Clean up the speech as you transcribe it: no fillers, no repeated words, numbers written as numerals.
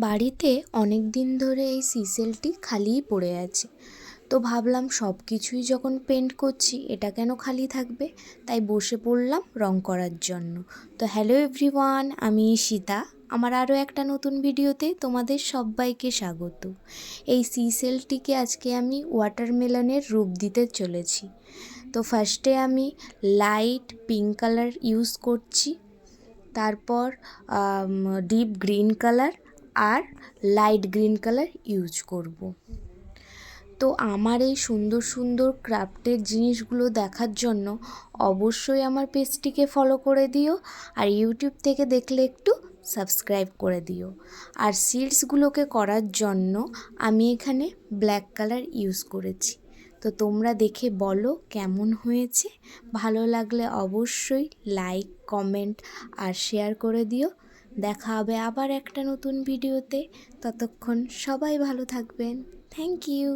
বাড়িতে অনেক দিন ধরে এই সিসেলটি খালিই পড়ে আছে। তো ভাবলাম সব কিছুই যখন পেন্ট করছি এটা কেন খালি থাকবে, তাই বসে পড়লাম রং করার জন্য। তো হ্যালো এভরিওয়ান, আমি ঈশিতা। আমার আরও একটা নতুন ভিডিওতে তোমাদের সবাইকে স্বাগত। এই সিসেলটিকে আজকে আমি ওয়াটারমেলনের রূপ দিতে চলেছি। তো ফার্স্টে আমি লাইট পিঙ্ক কালার ইউজ করছি, তারপর ডিপ গ্রিন কালার আর লাইট গ্রিন কালার ইউজ করব। তো আমার এই সুন্দর সুন্দর ক্রাফটের জিনিসগুলো দেখার জন্য অবশ্যই আমার পেজটিকে ফলো করে দিও, আর ইউটিউব থেকে দেখলে একটু সাবস্ক্রাইব করে দিও। আর সিডসগুলোকে করার জন্য আমি এখানে ব্ল্যাক কালার ইউজ করেছি। তো তোমরা দেখে বলো কেমন হয়েছে। ভালো লাগলে অবশ্যই লাইক কমেন্ট আর শেয়ার করে দিও। দেখা হবে আবার একটা নতুন ভিডিওতে। ততক্ষণ সবাই ভালো থাকবেন। Thank you.